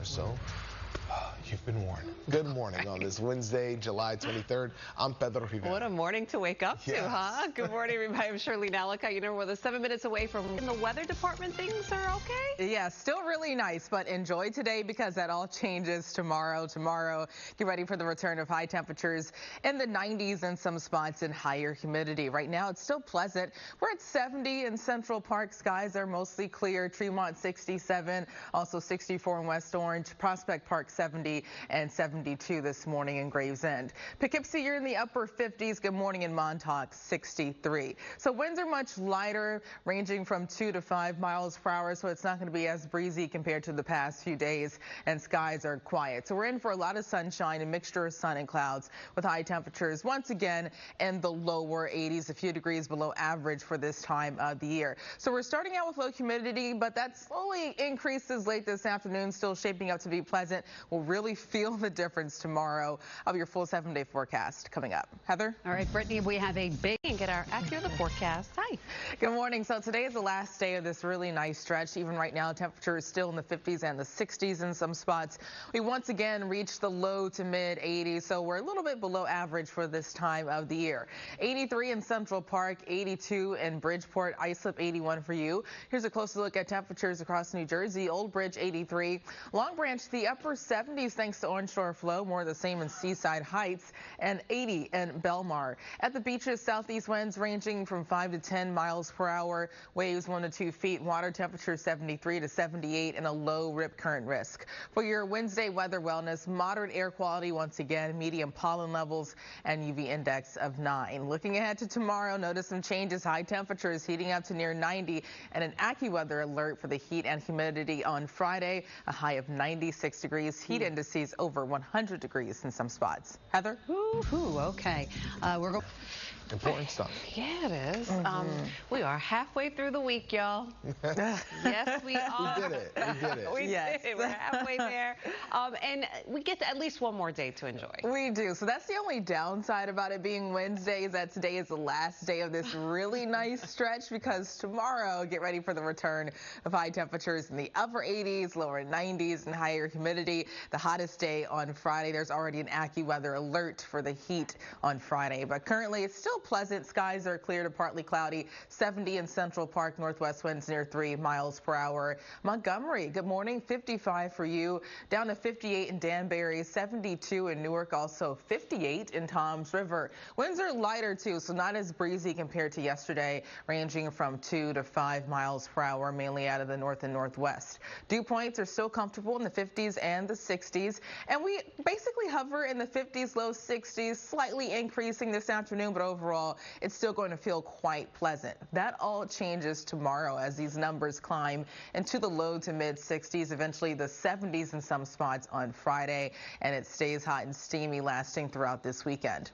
summer, so you've been warned. Good morning on this Wednesday, July 23rd. I'm Pedro Rivera. What a morning to wake up to, huh? Good morning, everybody. I'm Shirley Nalica. You know, we're 7 minutes away from in the weather department. Things are okay? Yeah, still really nice, but enjoy today because that all changes tomorrow. Tomorrow, get ready for the return of high temperatures in the 90s and some spots in higher humidity. Right now, it's still pleasant. We're at 70 in Central Park. Skies are mostly clear. Tremont 67, also 64 in West Orange. Prospect Park 70 and 72 this morning in Gravesend. Poughkeepsie, you're in the upper 50s. Good morning in Montauk, 63. So winds are much lighter, ranging from 2 to 5 miles per hour, so it's not going to be as breezy compared to the past few days, and skies are quiet. So we're in for a lot of sunshine, a mixture of sun and clouds with high temperatures once again in the lower 80s, a few degrees below average for this time of the year. So we're starting out with low humidity, but that slowly increases late this afternoon, still shaping up to be pleasant. We'll really feel the difference tomorrow. Of your full 7-day forecast coming up. Heather? All right, Brittany, we have a big and get our accurate forecast. Hi. Good morning. So today is the last day of this really nice stretch. Even right now, temperature is still in the 50s and the 60s in some spots. We once again reached the low to mid 80s, so we're a little bit below average for this time of the year. 83 in Central Park, 82 in Bridgeport, Islip 81 for you. Here's a closer look at temperatures across New Jersey. Old Bridge 83, Long Branch the upper 70s thanks to onshore flow, more of the same in Seaside Heights, and 80 in Belmar. At the beaches, southeast winds ranging from 5 to 10 miles per hour, waves 1 to 2 feet, water temperature 73 to 78, and a low rip current risk. For your Wednesday weather wellness, moderate air quality once again, medium pollen levels, and UV index of 9. Looking ahead to tomorrow, notice some changes. High temperatures heating up to near 90, and an AccuWeather alert for the heat and humidity on Friday, a high of 96 degrees. Heat indices over 100 degrees in some spots. Heather? Ooh, okay. We're going. Important stuff. Yeah, it is. We are halfway through the week, y'all. Yes, we are. We did it. We did it. We did. We're halfway there. And we get at least one more day to enjoy. We do. So that's the only downside about it being Wednesday, is that today is the last day of this really nice stretch, because tomorrow, get ready for the return of high temperatures in the upper 80s, lower 90s, and higher humidity. The hottest day on Friday. There's already an AccuWeather alert for the heat on Friday, but currently it's still pleasant. Skies are clear to partly cloudy. 70 in Central Park, northwest winds near 3 miles per hour. Montgomery, good morning. 55 for you. Down to 58 in Danbury, 72 in Newark, also 58 in Toms River. Winds are lighter too, so not as breezy compared to yesterday, ranging from 2 to 5 miles per hour, mainly out of the north and northwest. Dew points are still comfortable in the 50s and the 60s, and we basically hover in the 50s, low 60s, slightly increasing this afternoon, but overall it's still going to feel quite pleasant. That all changes tomorrow as these numbers climb into the low to mid 60s, eventually the 70s in some spots on Friday, and it stays hot and steamy lasting throughout this weekend.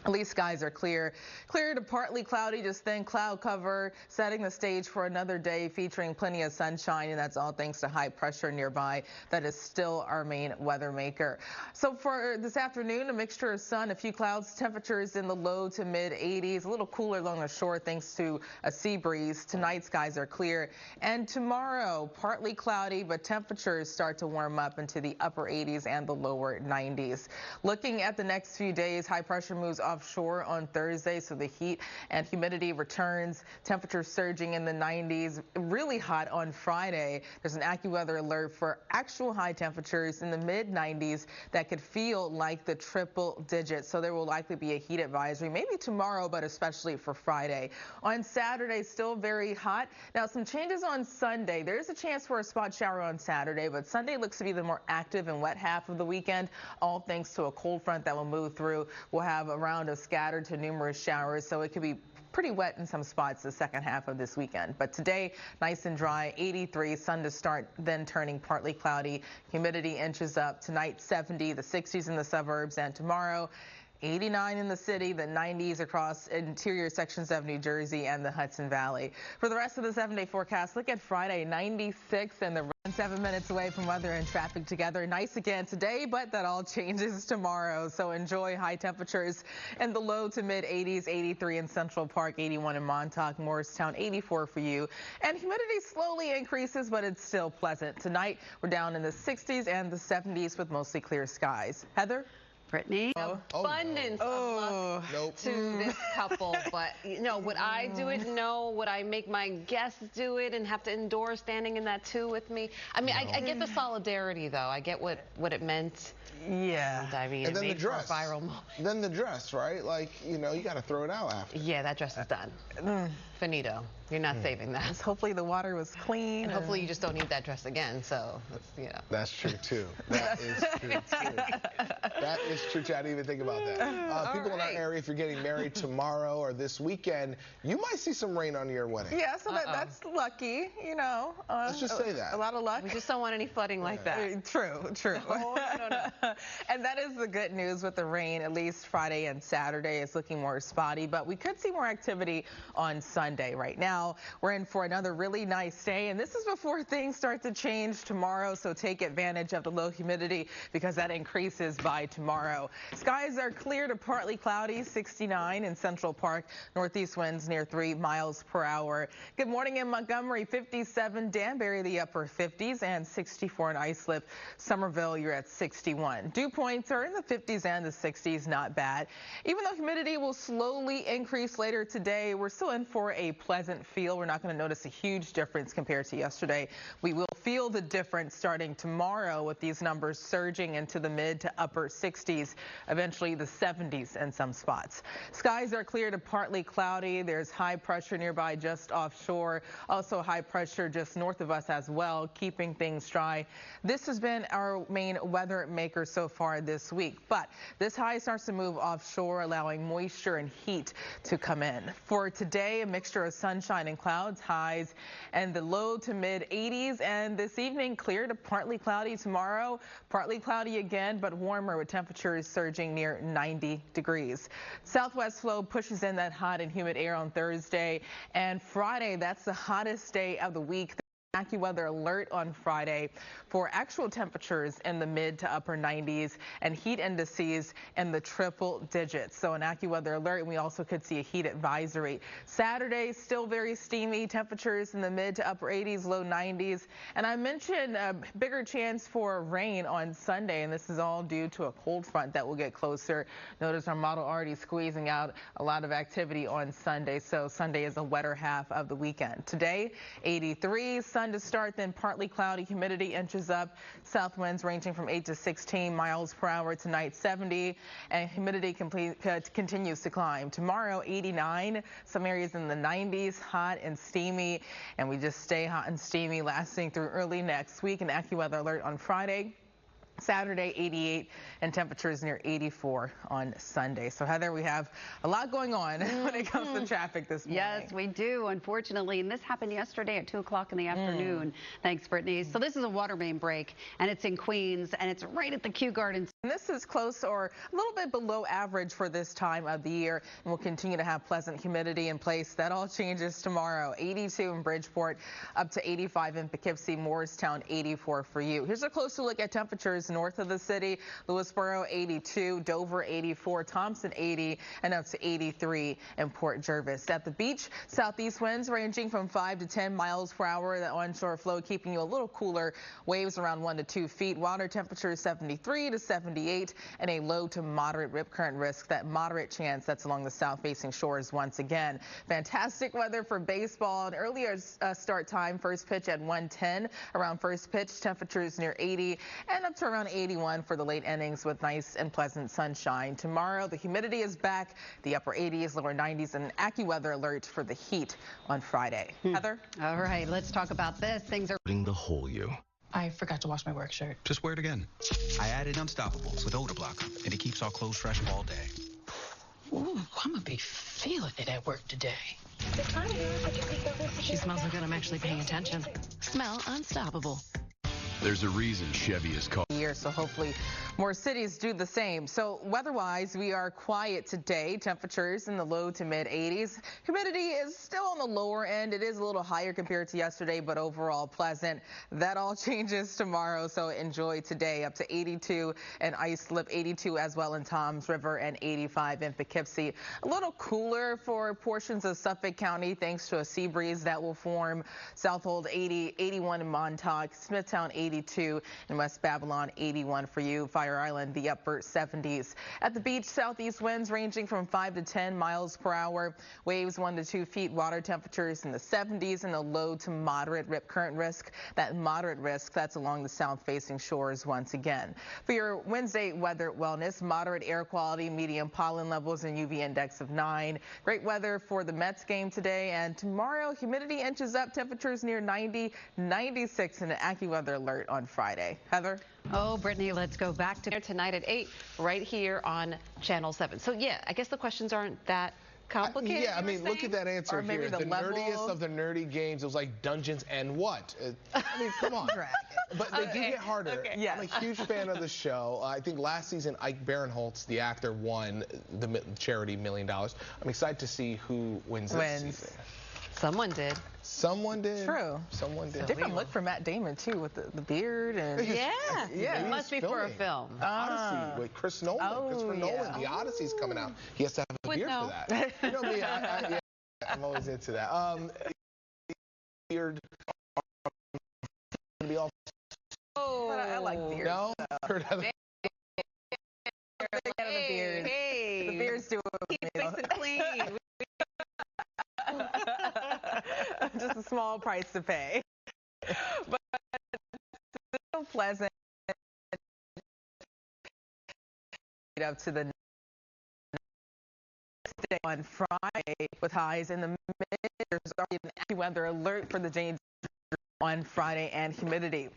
At least skies are clear to partly cloudy, just thin cloud cover, setting the stage for another day featuring plenty of sunshine, and that's all thanks to high pressure nearby. That is still our main weather maker. So for this afternoon, a mixture of sun, a few clouds, temperatures in the low to mid 80s, a little cooler along the shore thanks to a sea breeze. Tonight, skies are clear, and tomorrow, partly cloudy, but temperatures start to warm up into the upper 80s and the lower 90s. Looking at the next few days, high pressure moves offshore on Thursday, so the heat and humidity returns. Temperatures surging in the 90s, really hot on Friday. There's an AccuWeather alert for actual high temperatures in the mid 90s that could feel like the triple digits, so there will likely be a heat advisory, maybe tomorrow, but especially for Friday. On Saturday, still very hot. Now, some changes on Sunday. There's a chance for a spot shower on Saturday, but Sunday looks to be the more active and wet half of the weekend, all thanks to a cold front that will move through. We'll have around of scattered to numerous showers, so it could be pretty wet in some spots the second half of this weekend. But today, nice and dry, 83, sun to start, then turning partly cloudy. Humidity inches up. Tonight, 70, the 60s in the suburbs, and tomorrow, 89 in the city, the 90s across interior sections of New Jersey and the Hudson Valley. For the rest of the 7-day forecast, look at Friday, 96 and the 7 minutes away from weather and traffic together. Nice again today, but that all changes tomorrow. So enjoy high temperatures in the low to mid 80s, 83 in Central Park, 81 in Montauk, Morristown, 84 for you. And humidity slowly increases, but it's still pleasant. Tonight, we're down in the 60s and the 70s with mostly clear skies. Heather? Brittany, abundance of luck to this couple, but would I do it? No. Would I make my guests do it and have to endure standing in that too with me? I mean, I get the solidarity though. I get what it meant. Yeah. I mean, and then it made the dress. for a viral moment. Then the dress, right? Like, you got to throw it out after. Yeah, that dress is done. Finito. You're not saving that. Hopefully the water was clean. And hopefully you just don't need that dress again. So, That's true too. That is true too. That is true too. I didn't even think about that. People in our area, if you're getting married tomorrow or this weekend, you might see some rain on your wedding. Yeah, so that's lucky, Let's just say that. A lot of luck. We just don't want any flooding like that. True. No. And that is the good news with the rain. At least Friday and Saturday is looking more spotty, but we could see more activity on Sunday. Right now, we're in for another really nice day, and this is before things start to change tomorrow, so take advantage of the low humidity because that increases by tomorrow. Skies are clear to partly cloudy, 69 in Central Park, northeast winds near 3 miles per hour. Good morning in Montgomery, 57, Danbury, the upper 50s, and 64 in Islip. Somerville, you're at 61. Dew points are in the 50s and the 60s, not bad. Even though humidity will slowly increase later today, we're still in for a pleasant feel. We're not going to notice a huge difference compared to yesterday. We will feel the difference starting tomorrow with these numbers surging into the mid to upper 60s, eventually the 70s in some spots. Skies are clear to partly cloudy. There's high pressure nearby just offshore. Also high pressure just north of us as well, keeping things dry. This has been our main weather maker so far this week, but this high starts to move offshore, allowing moisture and heat to come in. For today, a mixture of sunshine and clouds, highs and the low to mid 80s, and this evening clear to partly cloudy tomorrow, partly cloudy again, but warmer with temperatures surging near 90 degrees. Southwest flow pushes in that hot and humid air on Thursday and Friday. That's the hottest day of the week. AccuWeather alert on Friday for actual temperatures in the mid to upper 90s and heat indices in the triple digits. So an AccuWeather alert, and we also could see a heat advisory. Saturday, still very steamy, temperatures in the mid to upper 80s, low 90s. And I mentioned a bigger chance for rain on Sunday, and this is all due to a cold front that will get closer. Notice our model already squeezing out a lot of activity on Sunday. So Sunday is a wetter half of the weekend. Today, 83, sun to start, then partly cloudy, humidity inches up, south winds ranging from 8 to 16 miles per hour. Tonight 70, and humidity continues to climb. Tomorrow 89, some areas in the 90s, hot and steamy, and we just stay hot and steamy lasting through early next week. An AccuWeather alert on Friday. Saturday 88 and temperatures near 84 on Sunday. So Heather, we have a lot going on when it comes to traffic this morning. Yes, we do, unfortunately, and this happened yesterday at 2 o'clock in the afternoon. Thanks, Brittany. So this is a water main break, and it's in Queens, and it's right at the Kew Gardens. And this is close or a little bit below average for this time of the year, and we'll continue to have pleasant humidity in place. That all changes tomorrow. 82 in Bridgeport, up to 85 in Poughkeepsie, Morristown, 84 for you. Here's a closer look at temperatures north of the city. Lewisboro 82, Dover 84, Thompson 80, and up to 83 in Port Jervis. At the beach, southeast winds ranging from 5 to 10 miles per hour. The onshore flow keeping you a little cooler. Waves around 1 to 2 feet. Water temperature 73 to 78, and a low to moderate rip current risk. That moderate chance that's along the south-facing shores once again. Fantastic weather for baseball. An earlier start time, first pitch at 1:10. Around first pitch, temperatures near 80 and up to around 81 for the late innings with nice and pleasant sunshine. Tomorrow, the humidity is back, the upper 80s, lower 90s, and an AccuWeather alert for the heat on Friday. Heather? All right, let's talk about this. Things are The whole you. I forgot to wash my work shirt. Just wear it again. I added Unstoppables with odor blocker, and it keeps our clothes fresh all day. Ooh, I'm gonna be feeling it at work today. She smells so good, I'm actually paying attention. Smell unstoppable. There's a reason Chevy is called. Year, so hopefully More cities do the same. So weather-wise, we are quiet today. Temperatures in the low to mid 80s. Humidity is still on the lower end. It is a little higher compared to yesterday, but overall pleasant. That all changes tomorrow, so enjoy today. Up to 82 in Islip, 82 as well in Toms River, and 85 in Poughkeepsie. A little cooler for portions of Suffolk County thanks to a sea breeze that will form. Southold 80, 81 in Montauk, Smithtown 82, and West Babylon 81 for you. Fire Island, the upper 70s. At the beach, southeast winds ranging from 5 to 10 miles per hour. Waves 1 to 2 feet. Water temperatures in the 70s and a low to moderate rip current risk. That moderate risk, that's along the south-facing shores once again. For your Wednesday weather wellness, moderate air quality, medium pollen levels, and UV index of 9. Great weather for the Mets game today, and tomorrow humidity inches up, temperatures near 90, 96, and an AccuWeather alert on Friday. Heather? Oh, Brittany, let's go back to tonight at 8 right here on Channel 7. So yeah, I guess the questions aren't that complicated. Yeah, I mean, look at that answer here. The level. nerdiest of the nerdy games. It was like Dungeons and what? I mean, come on. But they do get harder. Okay. Yes. I'm a huge fan of the show. I think last season, Ike Barinholtz, the actor, won the charity $1 million. I'm excited to see who wins this season. Someone did. Someone did. True. Someone did. Different look for Matt Damon, too, with the beard. And yeah. Yeah. It must be for a film. Odyssey with Chris Nolan. Christopher Nolan. The Odyssey's coming out. He has to have a beard for that. You know me. I'm always into that. Beard. Oh, I like beard. No? The beard. Hey. The beards do it. Keep nice and clean. Just a small price to pay. But it's so pleasant up to the next day on Friday with highs in the mid. There's already an AccuWeather alert for the James on Friday and humidity.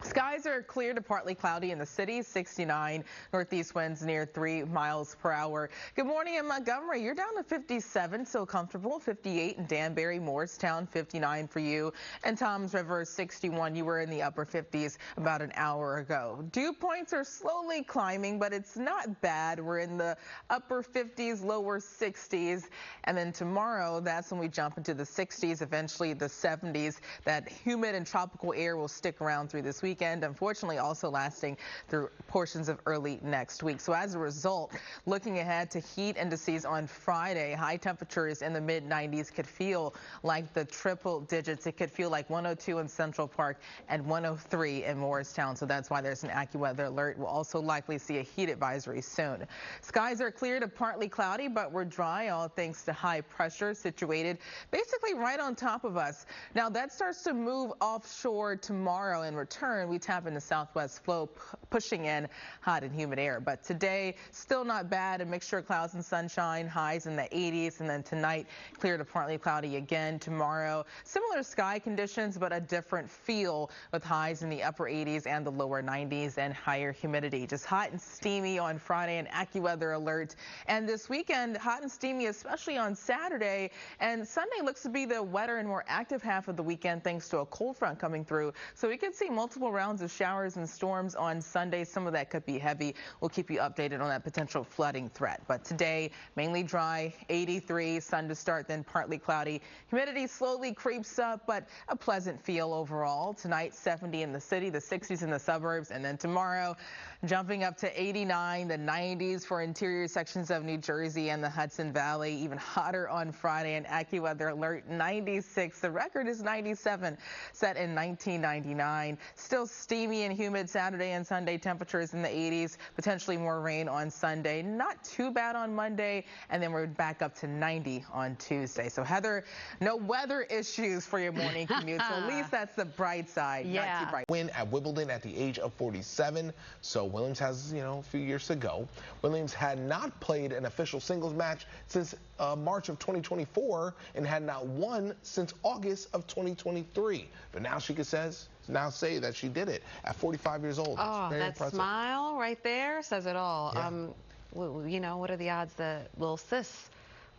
Skies are clear to partly cloudy in the city, 69. Northeast winds near 3 miles per hour. Good morning in Montgomery. You're down to 57, so comfortable. 58 in Danbury, Morristown, 59 for you. And Toms River, 61. You were in the upper 50s about an hour ago. Dew points are slowly climbing, but it's not bad. We're in the upper 50s, lower 60s. And then tomorrow, that's when we jump into the 60s, eventually the 70s. That humid and tropical air will stick around through this weekend, unfortunately also lasting through portions of early next week. So as a result, looking ahead to heat indices on Friday, high temperatures in the mid 90s could feel like the triple digits. It could feel like 102 in Central Park and 103 in Morristown. So that's why there's an AccuWeather alert. We'll also likely see a heat advisory soon. Skies are clear to partly cloudy, but we're dry, all thanks to high pressure situated basically right on top of us. Now that starts to move offshore tomorrow. In return, we tap into southwest flow, pushing in hot and humid air. But today, still not bad. A mixture of clouds and sunshine, highs in the 80s. And then tonight, clear to partly cloudy again. Tomorrow, similar sky conditions, but a different feel with highs in the upper 80s and the lower 90s and higher humidity. Just hot and steamy on Friday, an AccuWeather alert. And this weekend, hot and steamy, especially on Saturday. And Sunday looks to be the wetter and more active half of the weekend thanks to a cold front coming through. So we could see multiple rounds of showers and storms on Sunday. Some of that could be heavy. We'll keep you updated on that potential flooding threat. But today, mainly dry, 83, sun to start, then partly cloudy. Humidity slowly creeps up, but a pleasant feel overall. Tonight, 70 in the city, the 60s in the suburbs, and then tomorrow, jumping up to 89, the 90s for interior sections of New Jersey and the Hudson Valley. Even hotter on Friday, an AccuWeather alert, 96. The record is 97, set in 1999. Still steamy and humid Saturday and Sunday, temperatures in the 80s, potentially more rain on Sunday. Not too bad on Monday, and then we're back up to 90 on Tuesday. So Heather, no weather issues for your morning commute, so at least that's the bright side. Yeah. Not too bright. Win at Wimbledon at the age of 47, so Williams has, a few years to go. Williams had not played an official singles match since March of 2024 and had not won since August of 2023. But now she say that she did it at 45 years old. Oh, very that impressive. Smile right there says it all. Yeah. What are the odds that little sis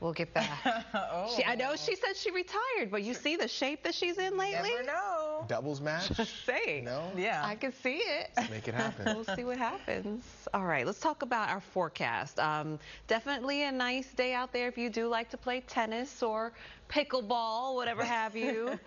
We'll get back. I know she said she retired, but you see the shape that she's in lately? Never know. Doubles match? Say. No? Yeah. I can see it. Make it happen. We'll see what happens. All right, let's talk about our forecast. Definitely a nice day out there if you do like to play tennis or pickleball, whatever have you.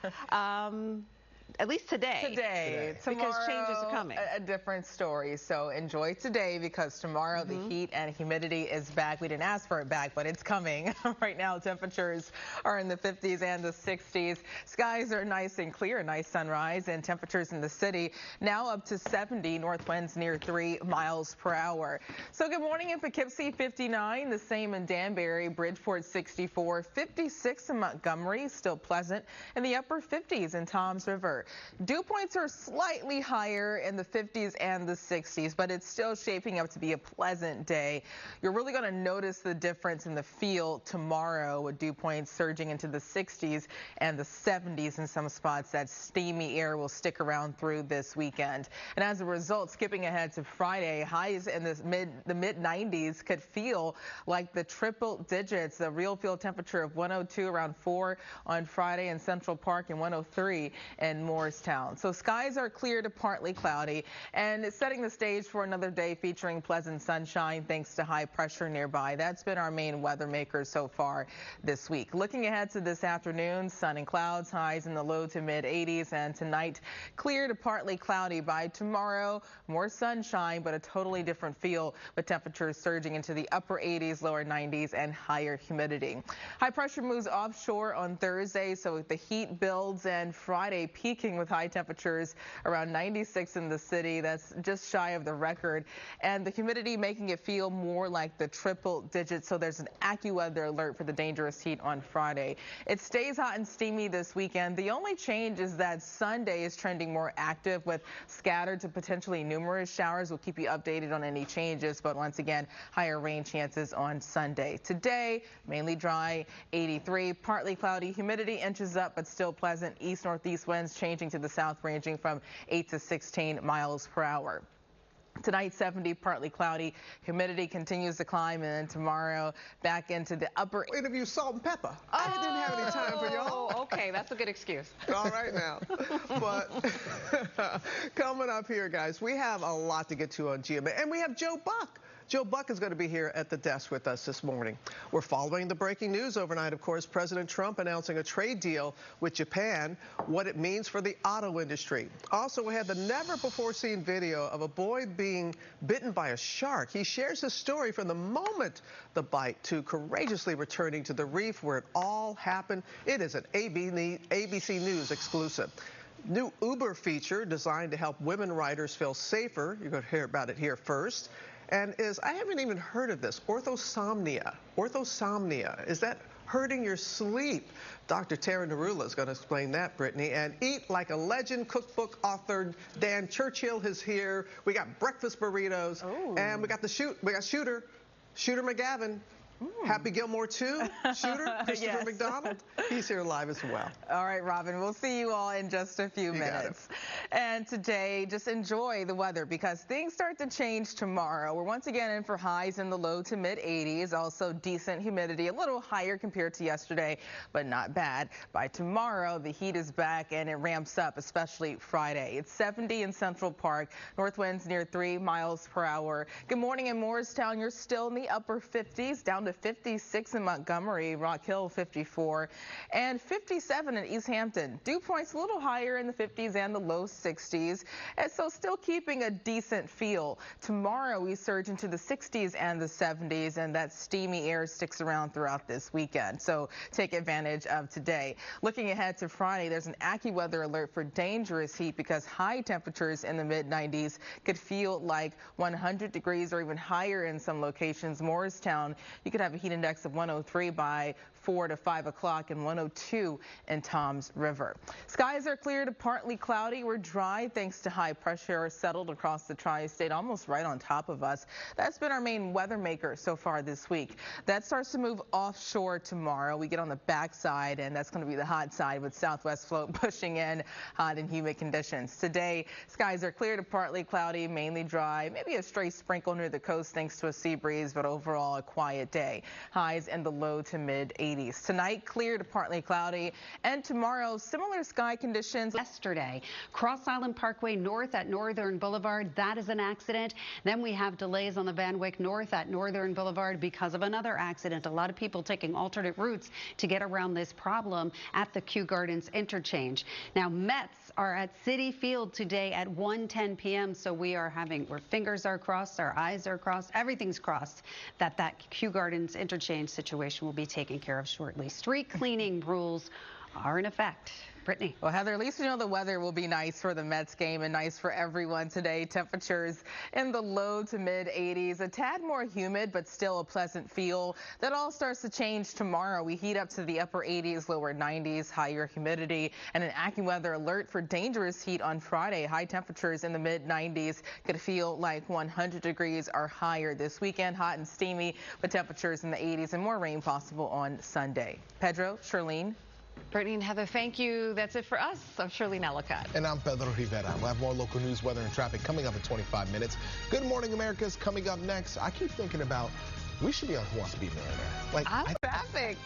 At least today. Tomorrow, because changes are coming. A different story. So enjoy today because tomorrow the heat and humidity is back. We didn't ask for it back, but it's coming. Right now, temperatures are in the 50s and the 60s. Skies are nice and clear, a nice sunrise, and temperatures in the city now up to 70. North winds near 3 miles per hour. So good morning in Poughkeepsie, 59. The same in Danbury, Bridgeport, 64. 56 in Montgomery, still pleasant. In the upper 50s in Toms River. Dew points are slightly higher in the 50s and the 60s, but it's still shaping up to be a pleasant day. You're really going to notice the difference in the feel tomorrow with dew points surging into the 60s and the 70s in some spots. That steamy air will stick around through this weekend. And as a result, skipping ahead to Friday, highs in the mid 90s could feel like the triple digits. The real feel temperature of 102 around 4 on Friday in Central Park and 103 in Morristown. So skies are clear to partly cloudy, and it's setting the stage for another day featuring pleasant sunshine thanks to high pressure nearby. That's been our main weather maker so far this week. Looking ahead to this afternoon, sun and clouds, highs in the low to mid 80s, and tonight clear to partly cloudy. By tomorrow, more sunshine, but a totally different feel with temperatures surging into the upper 80s, lower 90s, and higher humidity. High pressure moves offshore on Thursday, so the heat builds, and Friday peaking with high temperatures around 96 in the city. That's just shy of the record, and the humidity making it feel more like the triple digits. So there's an AccuWeather alert for the dangerous heat on Friday. It stays hot and steamy this weekend. The only change is that Sunday is trending more active with scattered to potentially numerous showers. We'll keep you updated on any changes, but once again, higher rain chances on Sunday. Today, mainly dry, 83, partly cloudy, humidity inches up, but still pleasant. East-northeast winds changing to the south, ranging from 8 to 16 miles per hour. Tonight, 70, partly cloudy. Humidity continues to climb, and then tomorrow back into the upper. Interview salt and pepper. I didn't have any time for y'all. Oh, okay, that's a good excuse. All right now. But coming up here, guys, we have a lot to get to on GMA, and we have Joe Buck. Joe Buck is going to be here at the desk with us this morning. We're following the breaking news overnight, of course, President Trump announcing a trade deal with Japan, what it means for the auto industry. Also, we had the never-before-seen video of a boy being bitten by a shark. He shares his story from the moment the bite to courageously returning to the reef where it all happened. It is an ABC News exclusive. New Uber feature designed to help women riders feel safer. You're going to hear about it here first. And I haven't even heard of this, orthosomnia. Orthosomnia, is that hurting your sleep? Dr. Tara Narula is going to explain that, Brittany. And Eat Like a Legend cookbook author Dan Churchill is here. We got breakfast burritos. Ooh. And we got Shooter McGavin. Happy Gilmore too, Shooter, Christopher McDonald. He's here live as well. All right, Robin, we'll see you all in just a few minutes. And today, just enjoy the weather because things start to change tomorrow. We're once again in for highs in the low to mid 80s, also decent humidity, a little higher compared to yesterday, but not bad. By tomorrow, the heat is back and it ramps up, especially Friday. It's 70 in Central Park, north winds near 3 miles per hour. Good morning in Morristown. You're still in the upper 50s, down to 56 in Montgomery, Rock Hill 54, and 57 in East Hampton. Dew points a little higher in the 50s and the low 60s, and so still keeping a decent feel. Tomorrow we surge into the 60s and the 70s, and that steamy air sticks around throughout this weekend, so take advantage of today. Looking ahead to Friday, there's an AccuWeather alert for dangerous heat because high temperatures in the mid 90s could feel like 100 degrees or even higher in some locations. Morristown, you could have a heat index of 103 by 4 to 5 o'clock and 102 in Toms River. Skies are clear to partly cloudy. We're dry thanks to high pressure settled across the tri-state, almost right on top of us. That's been our main weather maker so far this week. That starts to move offshore tomorrow. We get on the backside, and that's going to be the hot side with southwest flow pushing in hot and humid conditions. Today, skies are clear to partly cloudy, mainly dry, maybe a stray sprinkle near the coast thanks to a sea breeze, but overall a quiet day. Highs in the low to mid 80s. Tonight, clear to partly cloudy, and tomorrow, similar sky conditions. Yesterday, Cross Island Parkway north at Northern Boulevard, that is an accident. Then we have delays on the Van Wyck north at Northern Boulevard because of another accident. A lot of people taking alternate routes to get around this problem at the Kew Gardens interchange. Now, Mets are at Citi Field today at 1:10 p.m. So our fingers are crossed, our eyes are crossed, everything's crossed that Kew Gardens interchange situation will be taken care of shortly. Street cleaning rules are in effect. Brittany. Well, Heather, at least we know the weather will be nice for the Mets game and nice for everyone today. Temperatures in the low to mid 80s, a tad more humid, but still a pleasant feel. That all starts to change tomorrow. We heat up to the upper 80s, lower 90s, higher humidity, and an AccuWeather alert for dangerous heat on Friday. High temperatures in the mid 90s could feel like 100 degrees or higher this weekend. Hot and steamy with temperatures in the 80s and more rain possible on Sunday. Pedro, Charlene. Brittany and Heather, thank you. That's it for us. I'm Shirley Ellicott. And I'm Pedro Rivera. We'll have more local news, weather, and traffic coming up in 25 minutes. Good Morning America is coming up next. I keep thinking about we should be on Who Wants to Be a Millionaire. I'm traffic.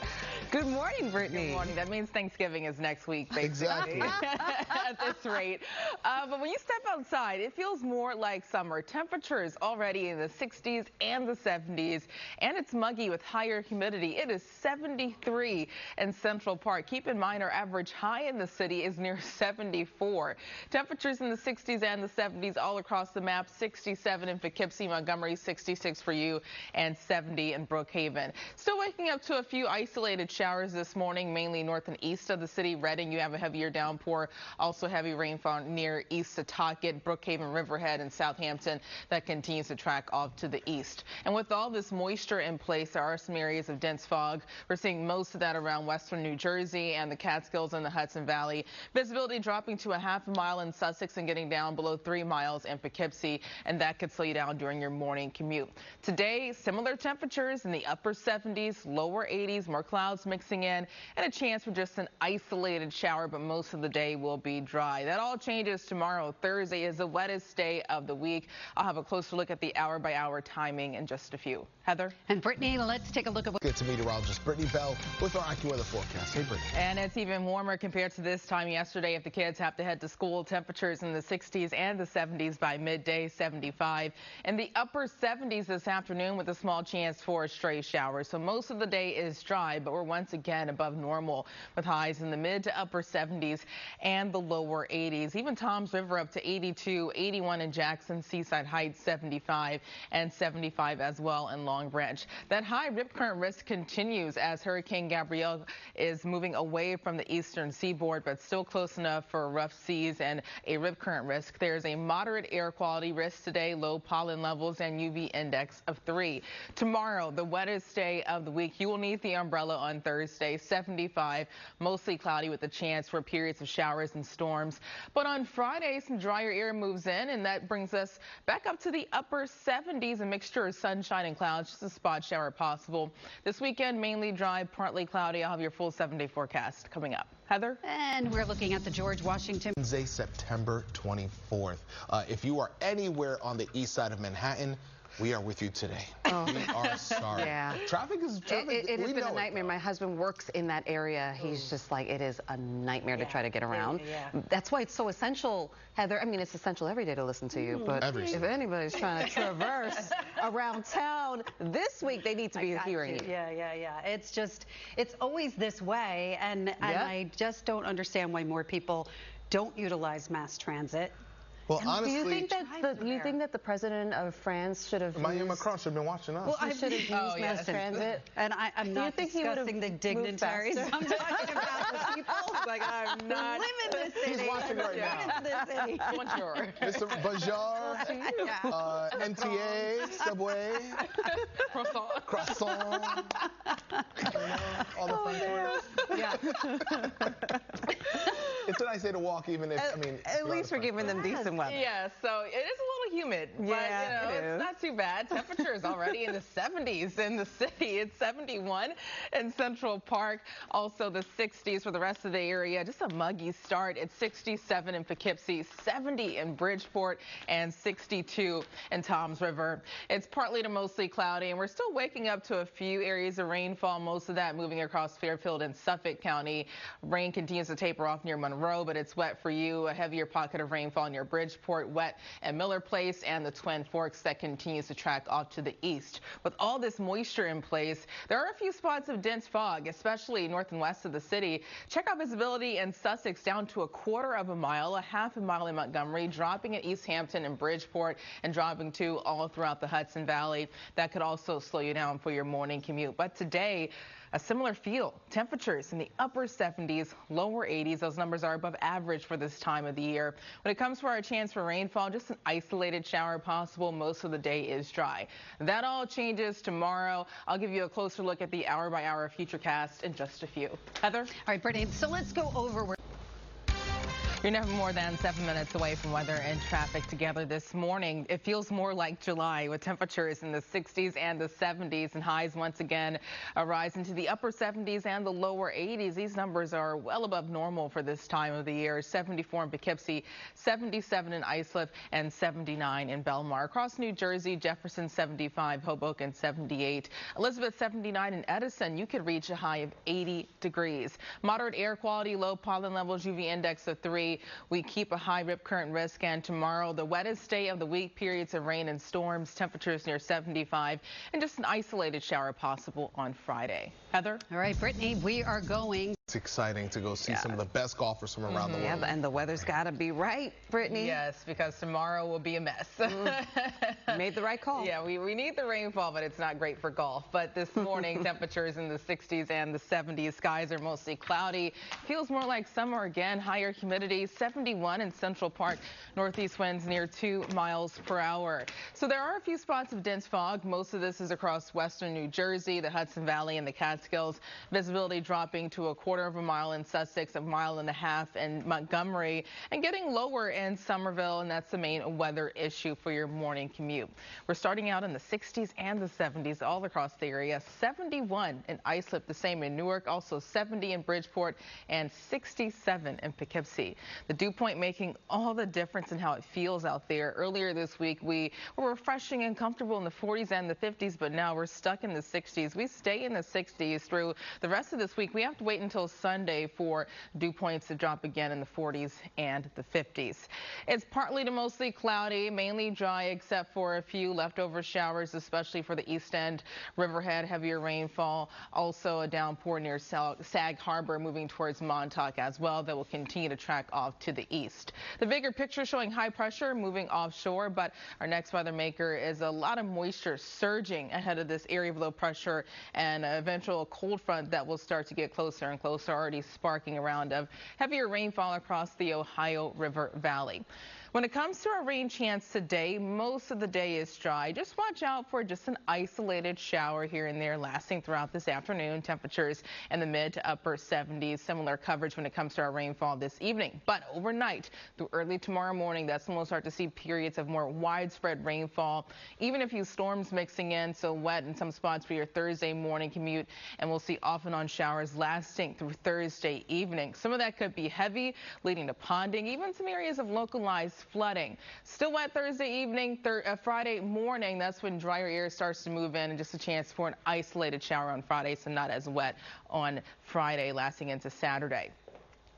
Good morning, Brittany. Good morning. That means Thanksgiving is next week, basically. Exactly. At this rate. But when you step outside, it feels more like summer. Temperatures already in the 60s and the 70s, and it's muggy with higher humidity. It is 73 in Central Park. Keep in mind our average high in the city is near 74. Temperatures in the 60s and the 70s all across the map. 67 in Poughkeepsie, Montgomery, 66 for you, and 70 in Brookhaven. Still waking up to a few isolated showers this morning, mainly north and east of the city. Reading, you have a heavier downpour. Also heavy rainfall near East Setauket, Brookhaven, Riverhead, and Southampton. That continues to track off to the east. And with all this moisture in place, there are some areas of dense fog. We're seeing most of that around western New Jersey and the Catskills and the Hudson Valley. Visibility dropping to a half a mile in Sussex and getting down below 3 miles in Poughkeepsie, and that could slow you down during your morning commute. Today, similar temperatures in the upper 70s, lower 80s, more clouds mixing in, and a chance for just an isolated shower, but most of the day will be dry. That all changes tomorrow. Thursday is the wettest day of the week. I'll have a closer look at the hour-by-hour timing in just a few. Heather? And Brittany, let's take a look at what... Good to meteorologist Brittany Bell with our AccuWeather forecast. Hey, Brittany. And it's even warmer compared to this time yesterday if the kids have to head to school. Temperatures in the 60s and the 70s by midday, 75. In the upper 70s this afternoon with a small chance for a stray shower. So most of the day is dry, but we're once again above normal with highs in the mid to upper 70s and the lower 80s. Even Toms River up to 82, 81 in Jackson, Seaside Heights 75, and 75 as well in Long Branch. That high rip current risk continues as Hurricane Gabrielle is moving away from the eastern seaboard, but still close enough for rough seas and a rip current risk. There's a moderate air quality risk today, low pollen levels and UV index of 3. Tomorrow, the wettest day of the week. You will need the umbrella on Thursday, 75, mostly cloudy with a chance for periods of showers and storms. But on Friday, some drier air moves in, and that brings us back up to the upper 70s, a mixture of sunshine and clouds, just a spot shower possible. This weekend, mainly dry, partly cloudy. I'll have your full 7-day forecast coming up. Heather? And we're looking at the George Washington. Wednesday, September 24th. If you are anywhere on the east side of Manhattan, we are with you today. Oh. We are sorry. Yeah. Traffic is it has been a nightmare. My husband works in that area. He's just like, it is a nightmare to try to get around. Yeah. That's why it's so essential, Heather. I mean, it's essential every day to listen to you, but if anybody's trying to traverse around town this week, they need to be hearing you. Yeah. It's just, it's always this way, and I just don't understand why more people don't utilize mass transit. Well, honestly, do you think that the president of France should have Emmanuel Macron should have been watching us? Well, I should have used mass transit. And I'm not discussing the dignitaries. I'm talking about the people. Like, I'm not live in this city. He's watching right now. Bonjour. Mr. Bajar, MTA, Subway, Croissant. All the French words. Yeah. It's a nice day to walk, even if, At least we're giving them decent weather. Yeah, so it is a little humid, but it's not too bad. Temperature is already in the 70s in the city. It's 71 in Central Park, also the 60s for the rest of the area. Just a muggy start. It's 67 in Poughkeepsie, 70 in Bridgeport, and 62 in Toms River. It's partly to mostly cloudy, and we're still waking up to a few areas of rainfall, most of that moving across Fairfield and Suffolk County. Rain continues to taper off near Monroe, but it's wet for you. A heavier pocket of rainfall near Bridgeport, wet at Miller Place and the Twin Forks that continues to track off to the east. With all this moisture in place, there are a few spots of dense fog, especially north and west of the city. Check out visibility in Sussex down to 1/4 of a mile, a 1/2 mile in Montgomery, dropping at East Hampton and Bridgeport, and dropping to all throughout the Hudson Valley. That could also slow you down for your morning commute. But today, a similar feel. Temperatures in the upper 70s, lower 80s. Those numbers are above average for this time of the year. When it comes to our chance for rainfall, just an isolated shower possible. Most of the day is dry. That all changes tomorrow. I'll give you a closer look at the hour-by-hour futurecast in just a few. Heather? All right, Brittany, so let's go over. You're never more than 7 minutes away from weather and traffic together this morning. It feels more like July with temperatures in the 60s and the 70s, and highs once again rise into the upper 70s and the lower 80s. These numbers are well above normal for this time of the year. 74 in Poughkeepsie, 77 in Islip, and 79 in Belmar. Across New Jersey, Jefferson 75, Hoboken 78, Elizabeth 79, and Edison you could reach a high of 80 degrees. Moderate air quality, low pollen levels, UV index of 3. We keep a high rip current risk, and tomorrow the wettest day of the week, periods of rain and storms, temperatures near 75, and just an isolated shower possible on Friday. Heather? All right, Brittany, we are going. It's exciting to go see some of the best golfers from around the world. Yeah, and the weather's got to be right, Brittany. Yes, because tomorrow will be a mess. Made the right call. Yeah, we need the rainfall, but it's not great for golf. But this morning, temperatures in the 60s and the 70s. Skies are mostly cloudy. Feels more like summer again. Higher humidity, 71 in Central Park. Northeast winds near 2 miles per hour. So there are a few spots of dense fog. Most of this is across western New Jersey, the Hudson Valley, and the Catskills. Visibility dropping to 1/4 of a mile in Sussex, 1.5 miles in Montgomery, and getting lower in Somerville, and that's the main weather issue for your morning commute. We're starting out in the 60s and the 70s all across the area. 71 in Islip, the same in Newark, also 70 in Bridgeport, and 67 in Poughkeepsie. The dew point making all the difference in how it feels out there. Earlier this week, we were refreshing and comfortable in the 40s and the 50s, but now we're stuck in the 60s. We stay in the 60s through the rest of this week. We have to wait until Sunday for dew points to drop again in the 40s and the 50s. It's partly to mostly cloudy, mainly dry, except for a few leftover showers, especially for the East End, Riverhead, heavier rainfall. Also a downpour near Sag Harbor, moving towards Montauk as well, that will continue to track off to the east. The bigger picture showing high pressure moving offshore, but our next weather maker is a lot of moisture surging ahead of this area of low pressure and an eventual cold front that will start to get closer and closer, already sparking around of heavier rainfall across the Ohio River Valley. When it comes to our rain chance today, most of the day is dry. Just watch out for just an isolated shower here and there lasting throughout this afternoon. Temperatures in the mid to upper 70s. Similar coverage when it comes to our rainfall this evening. But overnight through early tomorrow morning, that's when we'll start to see periods of more widespread rainfall. Even a few storms mixing in, so wet in some spots for your Thursday morning commute. And we'll see off and on showers lasting through Thursday evening. Some of that could be heavy, leading to ponding, even some areas of localized flooding. Still wet Thursday evening, Friday morning. That's when drier air starts to move in, and just a chance for an isolated shower on Friday, so not as wet on Friday, lasting into Saturday.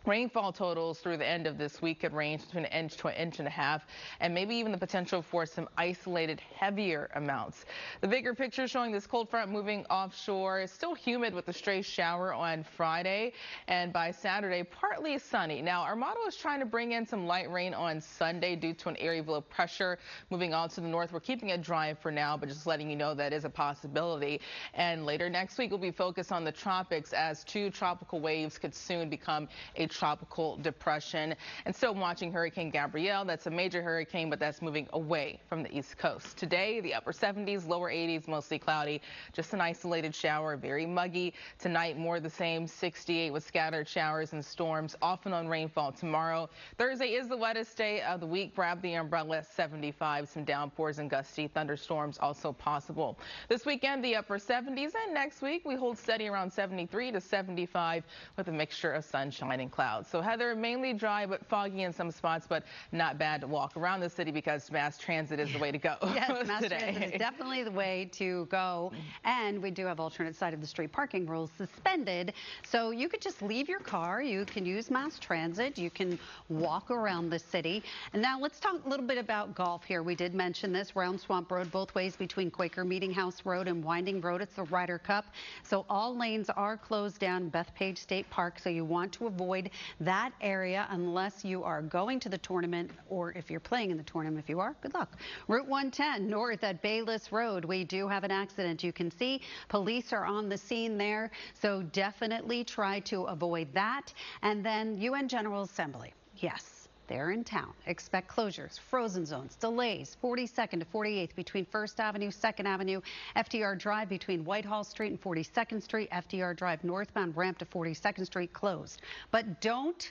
Rainfall totals through the end of this week could range between an inch to an inch and a half, and maybe even the potential for some isolated heavier amounts. The bigger picture showing this cold front moving offshore. It's still humid with a stray shower on Friday, and by Saturday, partly sunny. Now, our model is trying to bring in some light rain on Sunday due to an area of low pressure moving on to the north. We're keeping it dry for now, but just letting you know that is a possibility. And later next week, we'll be focused on the tropics as 2 tropical waves could soon become a tropical depression. And still watching Hurricane Gabrielle. That's a major hurricane, but that's moving away from the East Coast. Today, the upper 70s, lower 80s, mostly cloudy. Just an isolated shower, very muggy. Tonight, more the same, 68 with scattered showers and storms, off and on rainfall tomorrow. Thursday is the wettest day of the week. Grab the umbrella, 75. Some downpours and gusty thunderstorms also possible. This weekend, the upper 70s, and next week, we hold steady around 73 to 75 with a mixture of sunshine and clouds. So Heather, mainly dry but foggy in some spots, but not bad to walk around the city because mass transit is the way to go. Yes, mass transit is definitely the way to go. And we do have alternate side of the street parking rules suspended. So you could just leave your car. You can use mass transit. You can walk around the city. And now let's talk a little bit about golf here. We did mention this. Round Swamp Road both ways between Quaker Meeting House Road and Winding Road. It's the Ryder Cup. So all lanes are closed down Bethpage State Park. So you want to avoid that area unless you are going to the tournament, or if you're playing in the tournament. If you are, good luck. Route 110 north at Bayless Road. We do have an accident. You can see police are on the scene there. So definitely try to avoid that. And then UN General Assembly. Yes. They're in town. Expect closures, frozen zones, delays, 42nd to 48th between 1st Avenue, 2nd Avenue, FDR Drive between Whitehall Street and 42nd Street, FDR Drive northbound ramp to 42nd Street closed. But don't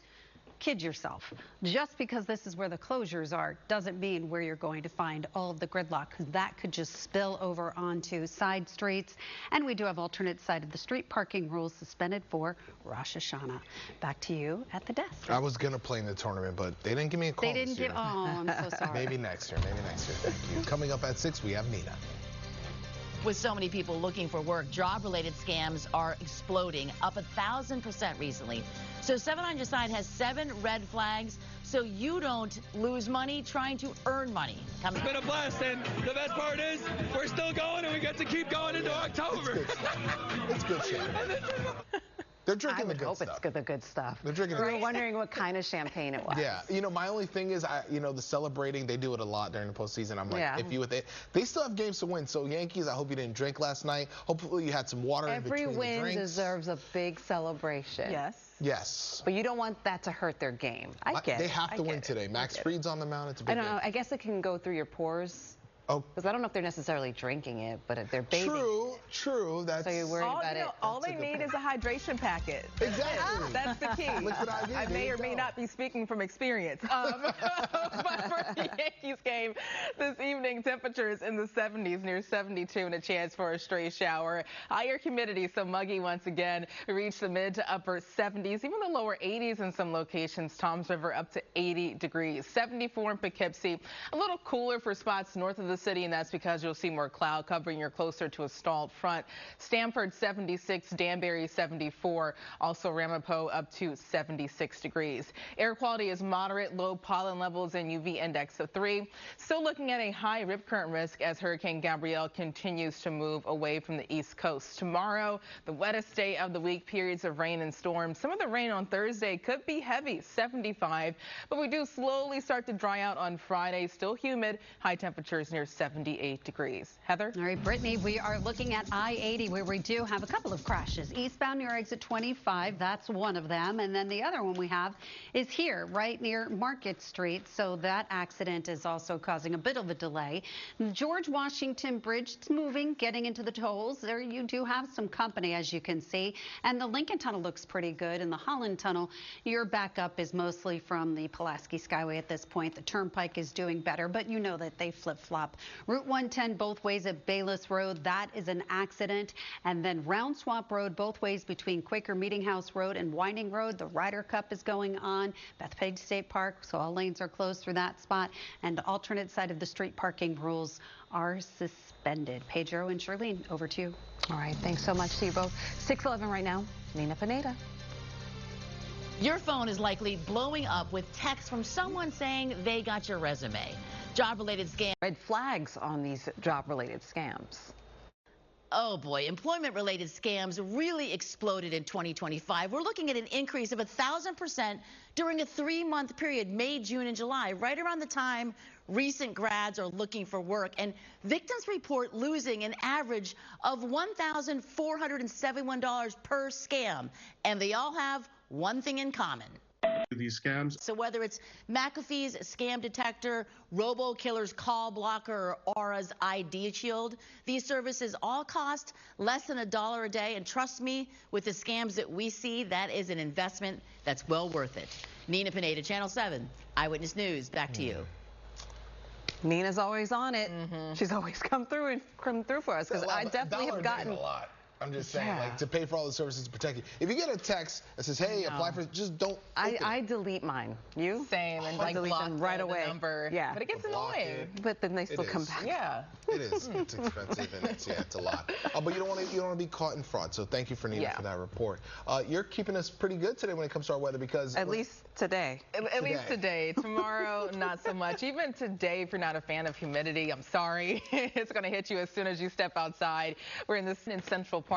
kid yourself. Just because this is where the closures are doesn't mean where you're going to find all of the gridlock, because that could just spill over onto side streets. And we do have alternate side of the street parking rules suspended for Rosh Hashanah. Back to you at the desk. I was going to play in the tournament, but they didn't give me a call. They didn't give. Oh, I'm so sorry. Maybe next year. Maybe next year. Thank you. Coming up at 6, we have Nina. With so many people looking for work, job-related scams are exploding, up 1,000% recently. So 7 on Your Side has 7 red flags so you don't lose money trying to earn money. It's been a blast, and the best part is we're still going, and we get to keep going into October. It's good shit. They're drinking the good stuff. I hope it's the good stuff. They're drinking We were wondering what kind of champagne it was. Yeah, you know, my only thing is, the celebrating, they do it a lot during the postseason. I'm like, if you with it, they still have games to win. So Yankees, I hope you didn't drink last night. Hopefully you had some water in between the drinks. Every win deserves a big celebration. Yes. Yes. But you don't want that to hurt their game. I get it. They have to win today. Max Fried's on the mound. It's a big I don't know. I guess it can go through your pores. Oh. Because I don't know if they're necessarily drinking it, but if they're bathing. True. That's. So you're worried about it. All they need is a hydration packet. Exactly. That's the key. Liquid IV. I may or may not be speaking from experience. But for the Yankees game this evening, temperatures in the 70s, near 72, and a chance for a stray shower. Higher humidity, so muggy once again. We reach the mid to upper 70s, even the lower 80s in some locations. Toms River up to 80 degrees. 74 in Poughkeepsie. A little cooler for spots north of the city, and that's because you'll see more cloud covering. You're closer to a stalled front. Stamford 76, Danbury 74, also Ramapo up to 76 degrees. Air quality is moderate, low pollen levels and UV index of 3. Still looking at a high rip current risk as Hurricane Gabrielle continues to move away from the East Coast. Tomorrow, the wettest day of the week, periods of rain and storms. Some of the rain on Thursday could be heavy, 75, but we do slowly start to dry out on Friday. Still humid, high temperatures near 78 degrees. Heather? All right, Brittany, we are looking at I-80 where we do have a couple of crashes. Eastbound near exit 25, that's one of them. And then the other one we have is here, right near Market Street. So that accident is also causing a bit of a delay. The George Washington Bridge is moving, getting into the tolls. There you do have some company, as you can see. And the Lincoln Tunnel looks pretty good. And the Holland Tunnel, your backup is mostly from the Pulaski Skyway at this point. The Turnpike is doing better, but you know that they flip-flop. Route 110 both ways at Bayless Road, that is an accident. And then Round Swamp Road both ways between Quaker Meeting House Road and Winding Road. The Ryder Cup is going on. Bethpage State Park, so all lanes are closed through that spot. And the alternate side of the street parking rules are suspended. Pedro and Charlene, over to you. All right, thanks so much to you both. 6:11 right now. Nina Pineda. Your phone is likely blowing up with texts from someone saying they got your resume. Job-related scams. Red flags on these job-related scams. Oh boy, employment-related scams really exploded in 2025. We're looking at an increase of 1,000% during a 3-month period, May, June, and July, right around the time recent grads are looking for work. And victims report losing an average of $1,471 per scam. And they all have one thing in common. These scams. So whether it's McAfee's scam detector, RoboKiller's call blocker, or Aura's ID shield, these services all cost less than $1 a day. And trust me, with the scams that we see, that is an investment that's well worth it. Nina Pineda, Channel 7, Eyewitness News. Back to you. Nina's always on it. She's always come through for us, because I definitely have gotten a lot. I'm just saying, like, to pay for all the services to protect you. If you get a text that says, hey, apply for it, just don't. I delete mine. You? Same, and like delete them right away. Number. Yeah. But it gets annoying. But then they still come back. Yeah. It is. It's expensive, and it's a lot. But you don't want to be caught in fraud. So thank you for Nina for that report. You're keeping us pretty good today when it comes to our weather, because at least today. At least today. Tomorrow, not so much. Even today, if you're not a fan of humidity, I'm sorry. It's going to hit you as soon as you step outside. We're in Central Park.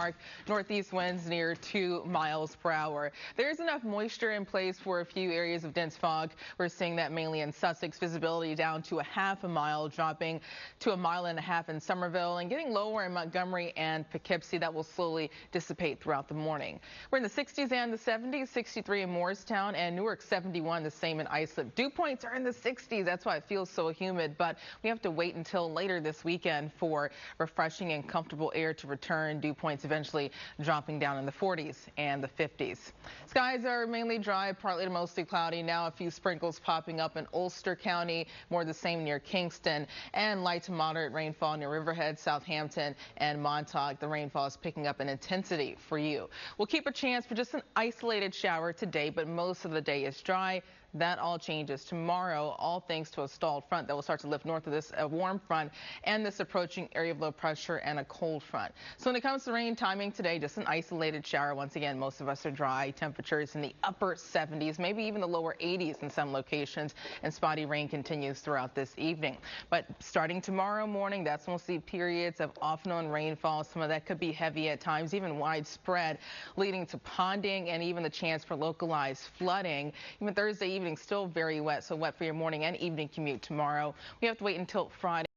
Northeast winds near 2 miles per hour. There's enough moisture in place for a few areas of dense fog. We're seeing that mainly in Sussex. Visibility down to a ½ mile, dropping to 1.5 miles in Somerville, and getting lower in Montgomery and Poughkeepsie. That will slowly dissipate throughout the morning. We're in the 60s and the 70s, 63 in Morristown, and Newark 71, the same in Islip. Dew points are in the 60s. That's why it feels so humid, but we have to wait until later this weekend for refreshing and comfortable air to return. Dew points eventually dropping down in the 40s and the 50s. Skies are mainly dry, partly to mostly cloudy. Now a few sprinkles popping up in Ulster County, more the same near Kingston, and light to moderate rainfall near Riverhead, Southampton, and Montauk. The rainfall is picking up in intensity for you. We'll keep a chance for just an isolated shower today, but most of the day is dry. That all changes tomorrow, all thanks to a stalled front that will start to lift north of this warm front and this approaching area of low pressure and a cold front. So when it comes to rain timing today, just an isolated shower. Once again, most of us are dry. Temperatures in the upper 70s, maybe even the lower 80s in some locations, and spotty rain continues throughout this evening. But starting tomorrow morning, that's when we'll see periods of off-known rainfall. Some of that could be heavy at times, even widespread, leading to ponding and even the chance for localized flooding. Even Thursday evening, still very wet, so wet for your morning and evening commute tomorrow. We have to wait until Friday.